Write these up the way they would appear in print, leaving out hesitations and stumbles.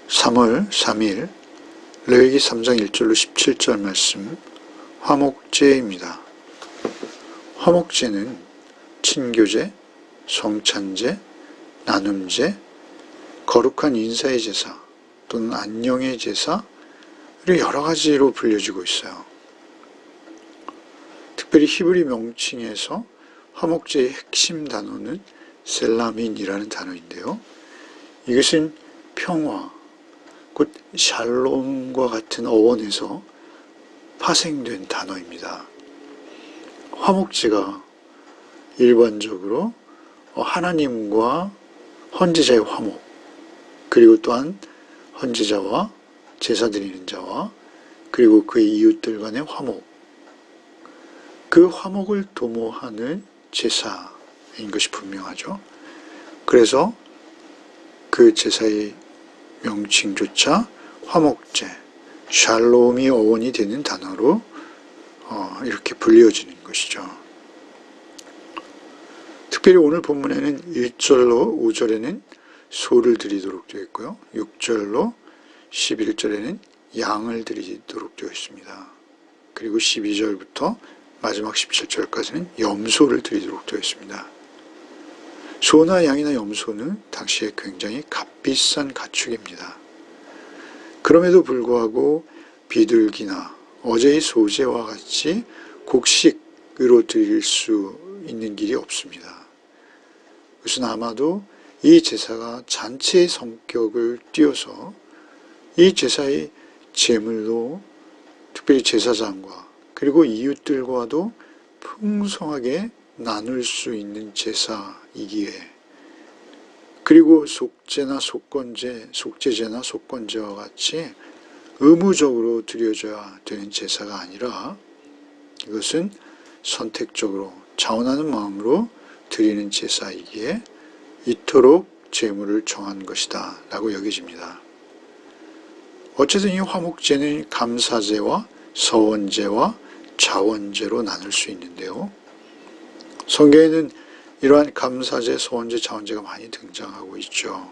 3월 3일 레위기 3장 1절로 17절 말씀 화목제입니다. 화목제는 친교제, 성찬제, 나눔제, 거룩한 인사의 제사 또는 안녕의 제사 이렇게 여러 가지로 불려지고 있어요. 특별히 히브리 명칭에서 화목제의 핵심 단어는 셀라민이라는 단어인데요. 이것은 평화, 곧 샬롬과 같은 어원에서 파생된 단어입니다. 화목제가 일반적으로 하나님과 헌제자의 화목, 그리고 또한 헌제자와 제사 드리는 자와 그리고 그의 이웃들 간의 화목, 그 화목을 도모하는 제사인 것이 분명하죠. 그래서 그 제사의 명칭조차 화목제, 샬롬이 어원이 되는 단어로 이렇게 불려지는 것이죠. 특별히 오늘 본문에는 1절로 5절에는 소를 드리도록 되어 있고요. 6절로 11절에는 양을 드리도록 되어 있습니다. 그리고 12절부터 마지막 17절까지는 염소를 드리도록 되어 있습니다. 소나 양이나 염소는 당시에 굉장히 값비싼 가축입니다. 그럼에도 불구하고 비둘기나 어제의 소제와 같이 곡식으로 드릴 수 있는 길이 없습니다. 그것은 아마도 이 제사가 잔치의 성격을 띄어서 이 제사의 제물로 특별히 제사장과 그리고 이웃들과도 풍성하게 나눌 수 있는 제사이기에, 그리고 속죄제나 속건제와 같이 의무적으로 드려져야 되는 제사가 아니라 이것은 선택적으로 자원하는 마음으로 드리는 제사이기에 이토록 제물을 정한 것이다 라고 여겨집니다. 어쨌든 이 화목제는 감사제와 서원제와 자원제로 나눌 수 있는데요. 성경에는 이러한 감사제, 서원제, 자원제가 많이 등장하고 있죠.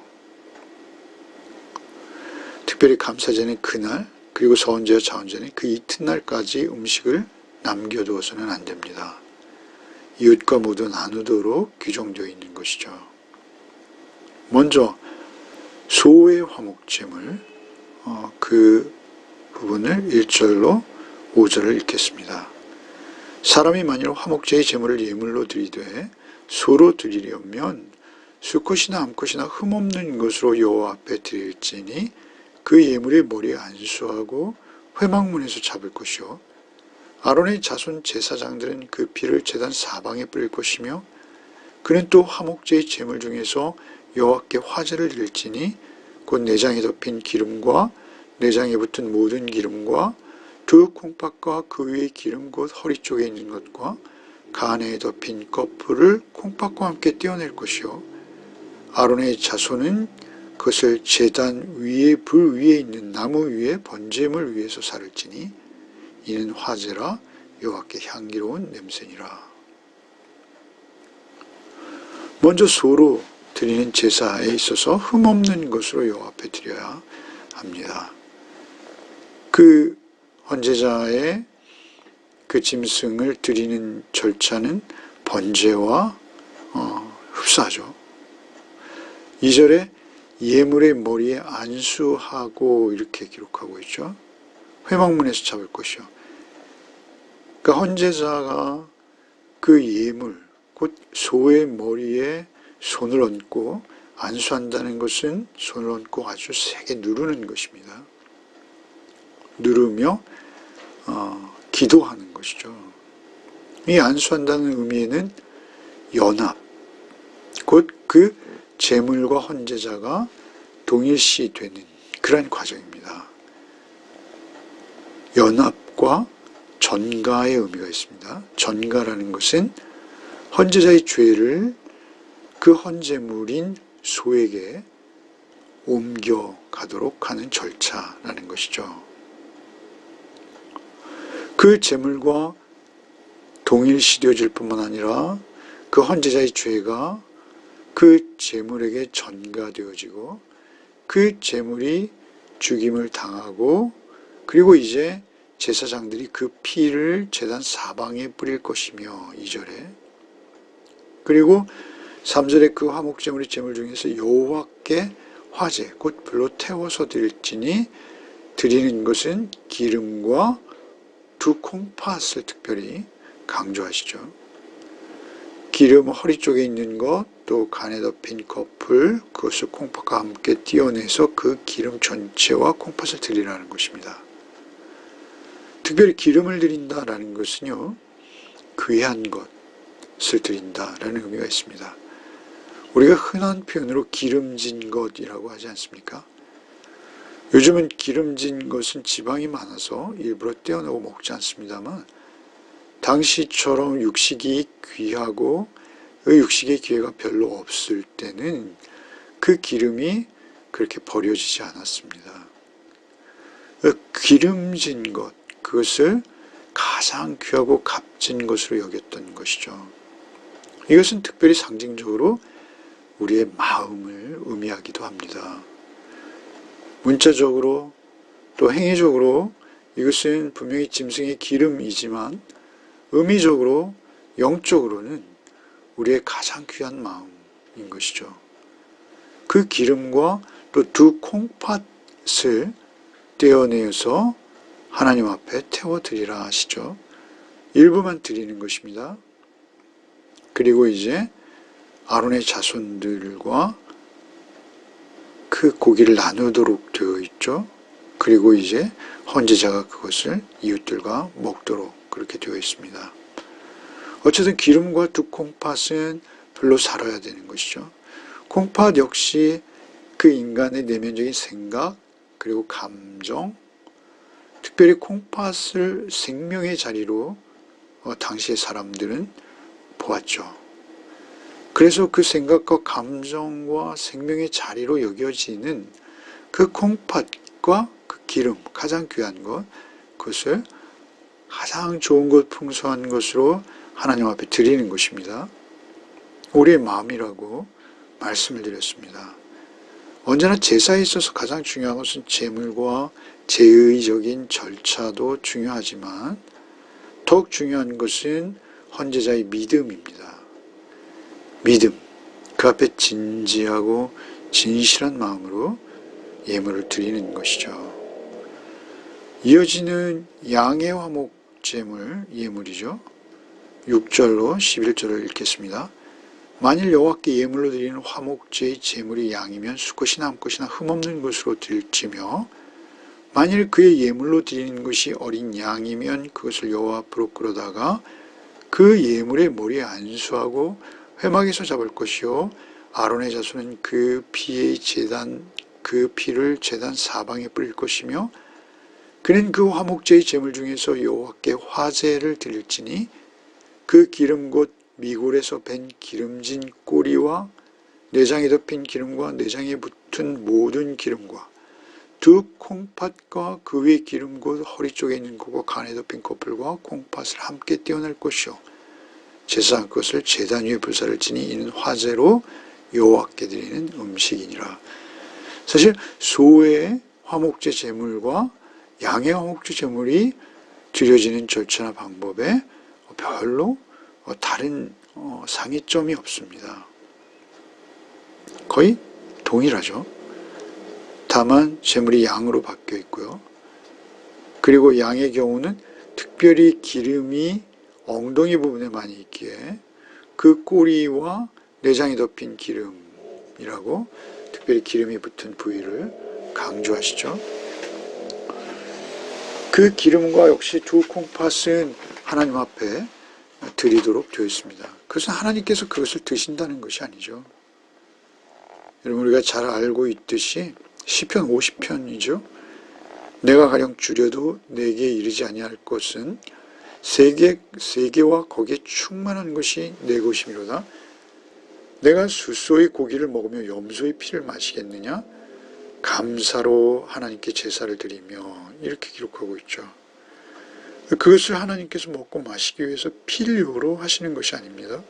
특별히 감사제는 그날, 그리고 서원제와 자원제는 그 이튿날까지 음식을 남겨두어서는 안 됩니다. 이웃과 모두 나누도록 규정되어 있는 것이죠. 먼저 소의 화목제물, 그 부분을 1절로 5절을 읽겠습니다. 사람이 만일 화목제의 제물을 예물로 드리되 소로 드리려면 수컷이나 암컷이나 흠없는 것으로 여호와 앞에 드릴지니 그 예물의 머리에 안수하고 회막문에서 잡을 것이요 아론의 자손 제사장들은 그 피를 제단 사방에 뿌릴 것이며 그는 또 화목제의 제물 중에서 여호와께 화제를 드릴지니 곧 내장에 덮인 기름과 내장에 붙은 모든 기름과 두 콩팥과 그 위의 기름 곧 허리 쪽에 있는 것과 간에 덮인 거풀을 콩팥과 함께 떼어낼 것이요 아론의 자손은 그것을 제단 위에 불 위에 있는 나무 위에 번제물 위에서 사를지니 이는 화제라 여호와께 향기로운 냄새니라. 먼저 소로 드리는 제사에 있어서 흠없는 것으로 여호와 앞에 드려야 합니다. 그 헌제자의 그 짐승을 드리는 절차는 번제와 흡사하죠. 2절에 예물의 머리에 안수하고 이렇게 기록하고 있죠. 회막문에서 잡을 것이요. 그러니까 헌제자가 그 예물, 곧 소의 머리에 손을 얹고 안수한다는 것은 손을 얹고 아주 세게 누르는 것입니다. 누르며 기도하는 것이죠. 이 안수한다는 의미에는 연합, 곧 그 제물과 헌제자가 동일시되는 그러한 과정입니다. 연합과 전가의 의미가 있습니다. 전가라는 것은 헌제자의 죄를 그 헌제물인 소에게 옮겨가도록 하는 절차라는 것이죠. 그 제물과 동일시되어질 뿐만 아니라 그 헌제자의 죄가 그 제물에게 전가되어지고 그 제물이 죽임을 당하고 그리고 이제 제사장들이 그 피를 제단 사방에 뿌릴 것이며 2절에 그리고 3절에 그 화목제물의 제물 중에서 여호와께 화제 곧 불로 태워서 드릴지니 드리는 것은 기름과 두 콩팥을 특별히 강조하시죠. 기름 허리 쪽에 있는 것, 또 간에 덮인 거풀, 그것을 콩팥과 함께 띄어내서 그 기름 전체와 콩팥을 드리라는 것입니다. 특별히 기름을 드린다라는 것은요, 귀한 것을 드린다라는 의미가 있습니다. 우리가 흔한 표현으로 기름진 것이라고 하지 않습니까? 요즘은 기름진 것은 지방이 많아서 일부러 떼어내고 먹지 않습니다만 당시처럼 육식이 귀하고 그 육식의 기회가 별로 없을 때는 그 기름이 그렇게 버려지지 않았습니다. 그 기름진 것, 그것을 가장 귀하고 값진 것으로 여겼던 것이죠. 이것은 특별히 상징적으로 우리의 마음을 의미하기도 합니다. 문자적으로 또 행위적으로 이것은 분명히 짐승의 기름이지만 의미적으로 영적으로는 우리의 가장 귀한 마음인 것이죠. 그 기름과 또 두 콩팥을 떼어내어서 하나님 앞에 태워드리라 하시죠. 일부만 드리는 것입니다. 그리고 이제 아론의 자손들과 그 고기를 나누도록 되어 있죠. 그리고 이제 헌제자가 그것을 이웃들과 먹도록 그렇게 되어 있습니다. 어쨌든 기름과 두 콩팥은 별로 살아야 되는 것이죠. 콩팥 역시 그 인간의 내면적인 생각 그리고 감정, 특별히 콩팥을 생명의 자리로 당시의 사람들은 보았죠. 그래서 그 생각과 감정과 생명의 자리로 여겨지는 그 콩팥과 그 기름, 가장 귀한 것, 그것을 가장 좋은 것, 풍성한 것으로 하나님 앞에 드리는 것입니다. 우리의 마음이라고 말씀을 드렸습니다. 언제나 제사에 있어서 가장 중요한 것은 제물과 제의적인 절차도 중요하지만 더욱 중요한 것은 헌제자의 믿음입니다. 믿음, 그 앞에 진지하고 진실한 마음으로 예물을 드리는 것이죠. 이어지는 양의 화목제물 예물이죠. 6절로 11절을 읽겠습니다. 만일 여호와께 예물로 드리는 화목제의 제물이 양이면 수컷이나 암컷이나 흠없는 것으로 드릴지며 만일 그의 예물로 드리는 것이 어린 양이면 그것을 여호와 앞으로 끌어다가 그 예물의 머리에 안수하고 회막에서 잡을 것이요 아론의 자손은 그 피를 제단 사방에 뿌릴 것이며 그는 그 화목제의 제물 중에서 여호와께 화제를 드릴지니 그 기름 곧 미골에서 밴 기름진 꼬리와 내장에 덮인 기름과 내장에 붙은 모든 기름과 두 콩팥과 그 위에 기름 곧 허리 쪽에 있는 것과 간에 덮인 거풀과 콩팥을 함께 떼어낼 것이요 제사한 것을 제단 위에 불사를 지니 이는 화제로 여호와께 드리는 음식이니라. 사실 소의 화목제 제물과 양의 화목제 제물이 드려지는 절차나 방법에 별로 다른 상이점이 없습니다. 거의 동일하죠. 다만 제물이 양으로 바뀌어 있고요. 그리고 양의 경우는 특별히 기름이 엉덩이 부분에 많이 있기에 그 꼬리와 내장이 덮인 기름이라고 특별히 기름이 붙은 부위를 강조하시죠. 그 기름과 역시 두 콩팥은 하나님 앞에 드리도록 되어 있습니다. 그것은 하나님께서 그것을 드신다는 것이 아니죠. 여러분 우리가 잘 알고 있듯이 시편 50편이죠. 내가 가령 줄여도 내게 이르지 아니할 것은 세계와 거기에 충만한 것이 내 것이미로다. 내가 숫소의 고기를 먹으며 염소의 피를 마시겠느냐? 감사로 하나님께 제사를 드리며 이렇게 기록하고 있죠. 그것을 하나님께서 먹고 마시기 위해서 필요로 하시는 것이 아닙니다.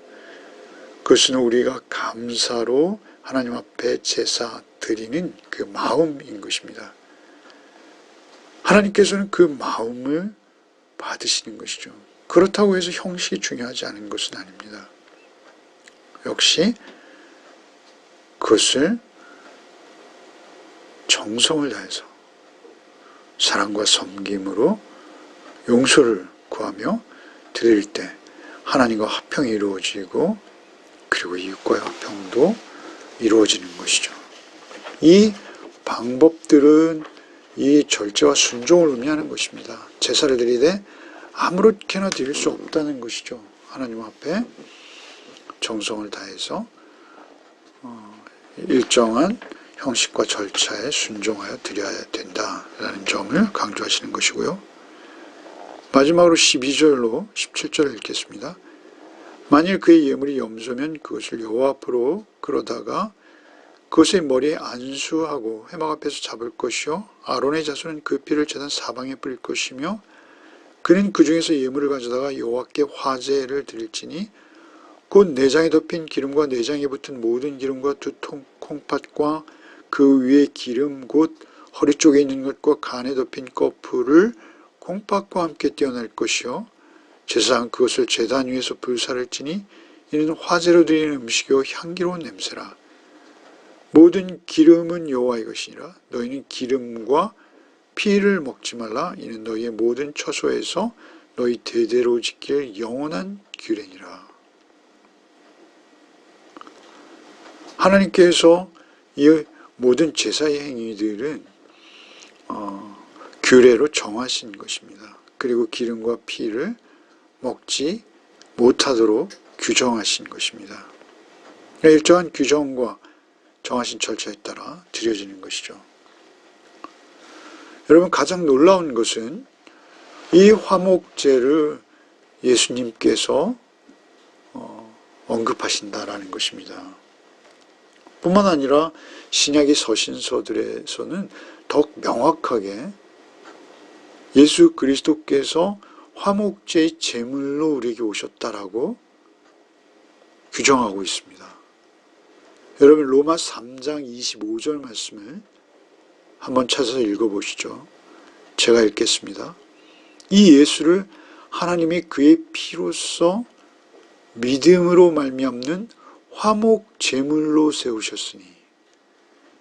그것은 우리가 감사로 하나님 앞에 제사 드리는 그 마음인 것입니다. 하나님께서는 그 마음을 받으시는 것이죠. 그렇다고 해서 형식이 중요하지 않은 것은 아닙니다. 역시 그것을 정성을 다해서 사랑과 섬김으로 용서를 구하며 드릴 때 하나님과 화평이 이루어지고 그리고 이웃과의 화평도 이루어지는 것이죠. 이 방법들은 이 절제와 순종을 의미하는 것입니다. 제사를 드리되 아무렇게나 드릴 수 없다는 것이죠. 하나님 앞에 정성을 다해서 일정한 형식과 절차에 순종하여 드려야 된다라는 점을 강조하시는 것이고요. 마지막으로 12절로 17절을 읽겠습니다. 만일 그의 예물이 염소면 그것을 여호와 앞으로 끌어다가 그것의 머리에 안수하고 회막 앞에서 잡을 것이요 아론의 자손은 그 피를 제단 사방에 뿌릴 것이며 그는 그 중에서 예물을 가져다가 여호와께 화제를 드릴지니 곧 내장에 덮인 기름과 내장에 붙은 모든 기름과 두 콩팥과 그 위에 기름 곧 허리 쪽에 있는 것과 간에 덮인 거풀을 콩팥과 함께 떼어낼 것이요 제사장은 그것을 제단 위에서 불사를 찌니 이는 화제로 드리는 음식이요 향기로운 냄새라. 모든 기름은 여호와의 것이니라. 너희는 기름과 피를 먹지 말라. 이는 너희의 모든 처소에서 너희 대대로 지킬 영원한 규례니라. 하나님께서 이 모든 제사의 행위들은 규례로 정하신 것입니다. 그리고 기름과 피를 먹지 못하도록 규정하신 것입니다. 일정한 규정과 정하신 절차에 따라 드려지는 것이죠. 여러분, 가장 놀라운 것은 이 화목제를 예수님께서 언급하신다라는 것입니다. 뿐만 아니라 신약의 서신서들에서는 더욱 명확하게 예수 그리스도께서 화목제의 제물로 우리에게 오셨다라고 규정하고 있습니다. 여러분, 로마 3장 25절 말씀을 한번 찾아서 읽어보시죠. 제가 읽겠습니다. 이 예수를 하나님이 그의 피로써 믿음으로 말미암는 화목 제물로 세우셨으니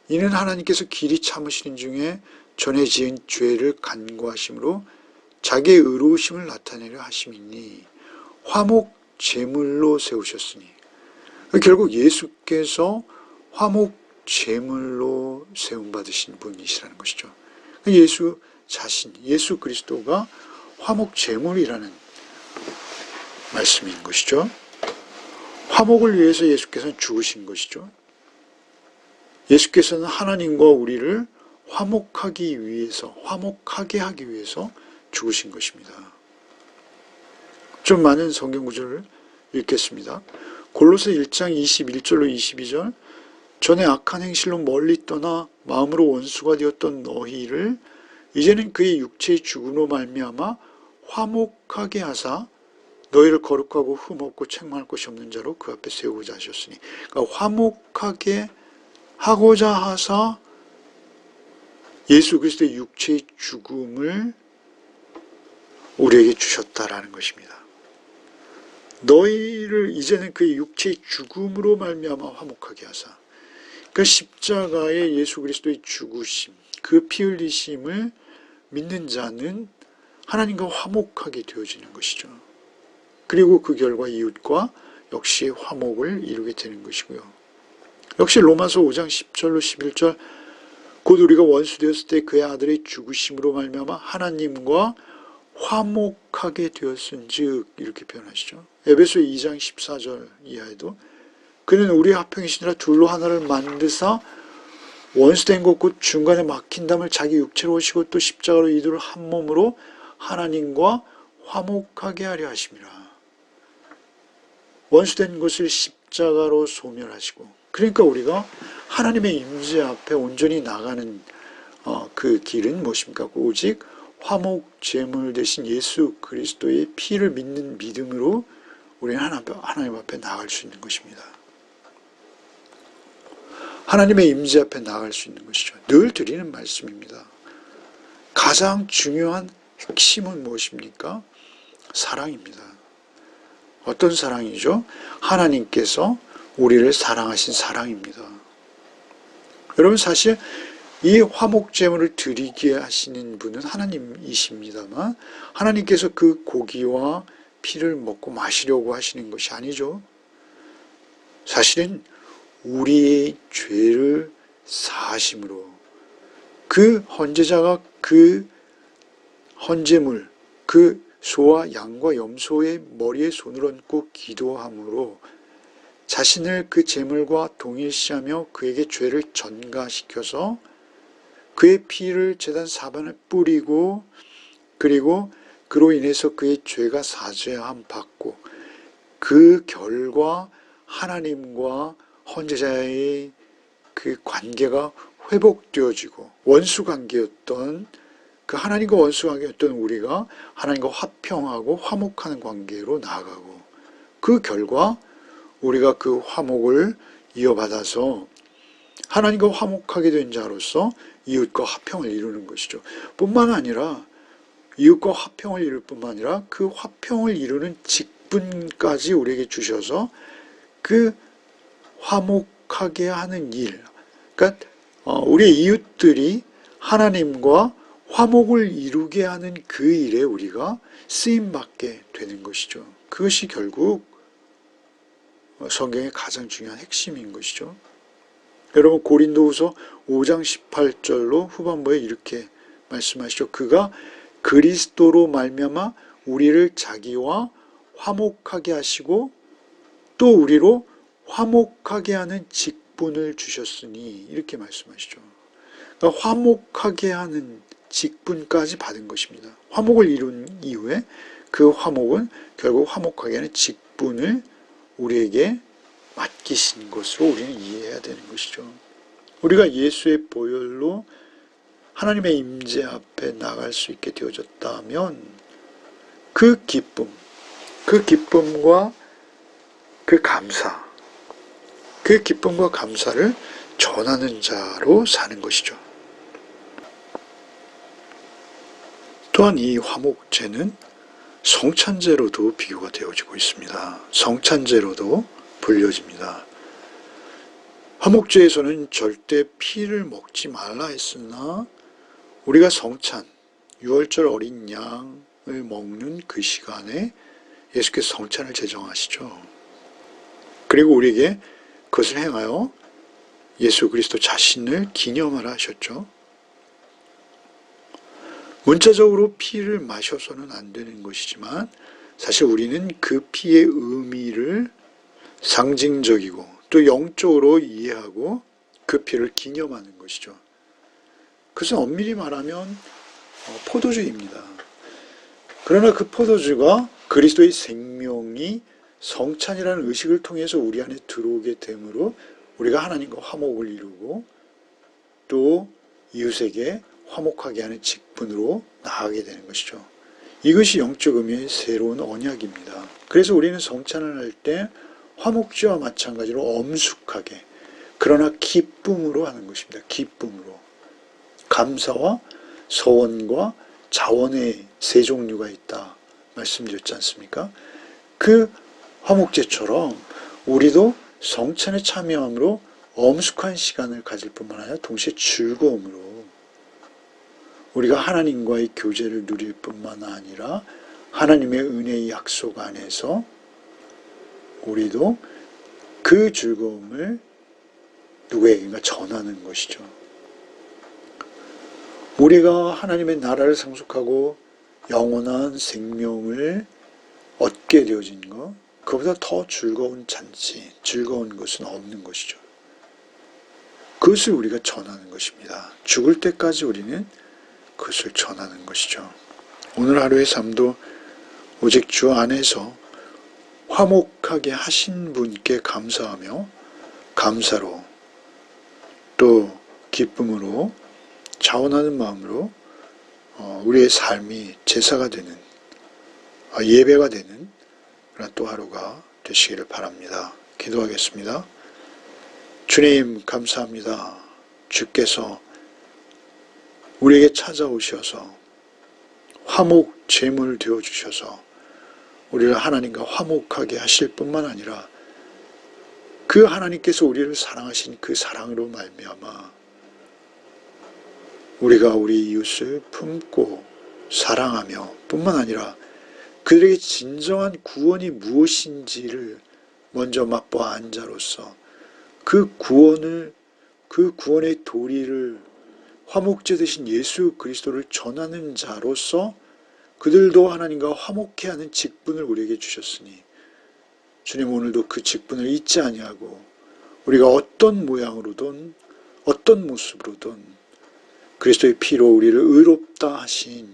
이는 하나님께서 길이 참으시는 중에 전에 지은 죄를 간구하심으로 자기의 의로우심을 나타내려 하심이니 화목 제물로 세우셨으니 결국 예수께서 화목 제물로 세움받으신 분이시라는 것이죠. 예수 자신, 예수 그리스도가 화목 제물이라는 말씀인 것이죠. 화목을 위해서 예수께서는 죽으신 것이죠. 예수께서는 하나님과 우리를 화목하게 하기 위해서 죽으신 것입니다. 좀 많은 성경 구절을 읽겠습니다. 골로새 1장 21절로 22절 전에 악한 행실로 멀리 떠나 마음으로 원수가 되었던 너희를 이제는 그의 육체의 죽음으로 말미암아 화목하게 하사 너희를 거룩하고 흠없고 책망할 것이 없는 자로 그 앞에 세우고자 하셨으니 그러니까 화목하게 하고자 하사 예수 그리스도의 육체의 죽음을 우리에게 주셨다라는 것입니다. 너희를 이제는 그의 육체의 죽음으로 말미암아 화목하게 하사 그 십자가의 예수 그리스도의 죽으심, 그 피 흘리심을 믿는 자는 하나님과 화목하게 되어지는 것이죠. 그리고 그 결과 이웃과 역시 화목을 이루게 되는 것이고요. 역시 로마서 5장 10절로 11절 곧 우리가 원수 되었을 때 그의 아들의 죽으심으로 말미암아 하나님과 화목하게 되었은즉 이렇게 표현하시죠. 에베소 2장 14절 이하에도 그는 우리의 화평이시니라 둘로 하나를 만드사 원수된 것 곧 중간에 막힌 담을 자기 육체로 오시고 또 십자가로 이들을 한 몸으로 하나님과 화목하게 하려 하심이라. 원수된 것을 십자가로 소멸하시고 그러니까 우리가 하나님의 임재 앞에 온전히 나가는 그 길은 무엇입니까? 오직 화목 제물 대신 예수 그리스도의 피를 믿는 믿음으로 우리는 하나님 앞에 나갈 수 있는 것입니다. 하나님의 임재 앞에 나갈 수 있는 것이죠. 늘 드리는 말씀입니다. 가장 중요한 핵심은 무엇입니까? 사랑입니다. 어떤 사랑이죠? 하나님께서 우리를 사랑하신 사랑입니다. 여러분, 사실 이 화목제물을 드리게 하시는 분은 하나님이십니다만 하나님께서 그 고기와 피를 먹고 마시려고 하시는 것이 아니죠. 사실은 우리의 죄를 사하심으로 그 헌제자가 그 헌제물, 그 소와 양과 염소의 머리에 손을 얹고 기도함으로 자신을 그 제물과 동일시하며 그에게 죄를 전가시켜서 그의 피를 제단 사방에 뿌리고 그리고 그로 인해서 그의 죄가 사죄함 받고 그 결과 하나님과 헌제자의 그 관계가 회복되어지고 원수관계였던 그 하나님과 원수관계였던 우리가 하나님과 화평하고 화목하는 관계로 나아가고 그 결과 우리가 그 화목을 이어받아서 하나님과 화목하게 된 자로서 이웃과 화평을 이루는 것이죠. 뿐만 아니라 이웃과 화평을 이룰 뿐만 아니라 그 화평을 이루는 직분까지 우리에게 주셔서 그 화목하게 하는 일, 그러니까 우리의 이웃들이 하나님과 화목을 이루게 하는 그 일에 우리가 쓰임받게 되는 것이죠. 그것이 결국 성경의 가장 중요한 핵심인 것이죠. 여러분, 고린도후서 5장 18절로 후반부에 이렇게 말씀하시죠. 그가 그리스도로 말미암아 우리를 자기와 화목하게 하시고 또 우리로 화목하게 하는 직분을 주셨으니 이렇게 말씀하시죠. 그러니까 화목하게 하는 직분까지 받은 것입니다. 화목을 이룬 이후에 그 화목은 결국 화목하게 하는 직분을 우리에게 맡기신 것으로 우리는 이해해야 되는 것이죠. 우리가 예수의 보혈로 하나님의 임재 앞에 나갈 수 있게 되어졌다면 그 기쁨, 그 기쁨과 그 감사, 그 기쁨과 감사를 전하는 자로 사는 것이죠. 또한 이 화목제는 성찬제로도 비교가 되어지고 있습니다. 성찬제로도 불려집니다. 화목제에서는 절대 피를 먹지 말라 했으나 우리가 성찬, 유월절 어린 양을 먹는 그 시간에 예수께서 성찬을 제정하시죠. 그리고 우리에게 그것을 행하여 예수 그리스도 자신을 기념하라 하셨죠. 문자적으로 피를 마셔서는 안 되는 것이지만 사실 우리는 그 피의 의미를 상징적이고 또 영적으로 이해하고 그 피를 기념하는 것이죠. 그것은 엄밀히 말하면 포도주입니다. 그러나 그 포도주가 그리스도의 생명이 성찬이라는 의식을 통해서 우리 안에 들어오게 되므로 우리가 하나님과 화목을 이루고 또 이웃에게 화목하게 하는 직분으로 나아가게 되는 것이죠. 이것이 영적 의미의 새로운 언약입니다. 그래서 우리는 성찬을 할 때 화목제와 마찬가지로 엄숙하게 그러나 기쁨으로 하는 것입니다. 기쁨으로. 감사와 서원과 자원의 세 종류가 있다 말씀드렸지 않습니까? 그 화목제처럼 우리도 성찬에 참여함으로 엄숙한 시간을 가질 뿐만 아니라 동시에 즐거움으로 우리가 하나님과의 교제를 누릴 뿐만 아니라 하나님의 은혜의 약속 안에서 우리도 그 즐거움을 누구에게인가 전하는 것이죠. 우리가 하나님의 나라를 상속하고 영원한 생명을 얻게 되어진 것, 그보다 더 즐거운 잔치, 즐거운 것은 없는 것이죠. 그것을 우리가 전하는 것입니다. 죽을 때까지 우리는 그것을 전하는 것이죠. 오늘 하루의 삶도 오직 주 안에서 화목하게 하신 분께 감사하며 감사로 또 기쁨으로 자원하는 마음으로 우리의 삶이 제사가 되는 예배가 되는 그런 또 하루가 되시기를 바랍니다. 기도하겠습니다. 주님 감사합니다. 주께서 우리에게 찾아오셔서 화목 제물 되어 주셔서 우리를 하나님과 화목하게 하실 뿐만 아니라 그 하나님께서 우리를 사랑하신 그 사랑으로 말미암아 우리가 우리 이웃을 품고 사랑하며 뿐만 아니라 그들에게 진정한 구원이 무엇인지를 먼저 맛보아 자로서 그 구원의 도리를 화목제 되신 예수 그리스도를 전하는 자로서 그들도 하나님과 화목해 하는 직분을 우리에게 주셨으니 주님 오늘도 그 직분을 잊지 아니하고 우리가 어떤 모양으로든 어떤 모습으로든 그리스도의 피로 우리를 의롭다 하신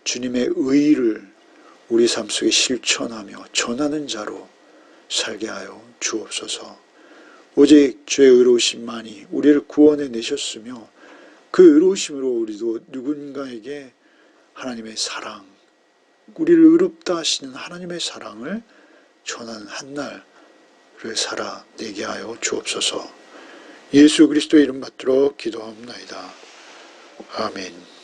주님의 의를 우리 삶 속에 실천하며 전하는 자로 살게 하여 주옵소서. 오직 주의 의로우심만이 우리를 구원해 내셨으며 그 의로우심으로 우리도 누군가에게 하나님의 사랑, 우리를 의롭다 하시는 하나님의 사랑을 전하는 한날을 살아내게 하여 주옵소서. 예수 그리스도의 이름 받들어 기도하옵나이다. 아멘.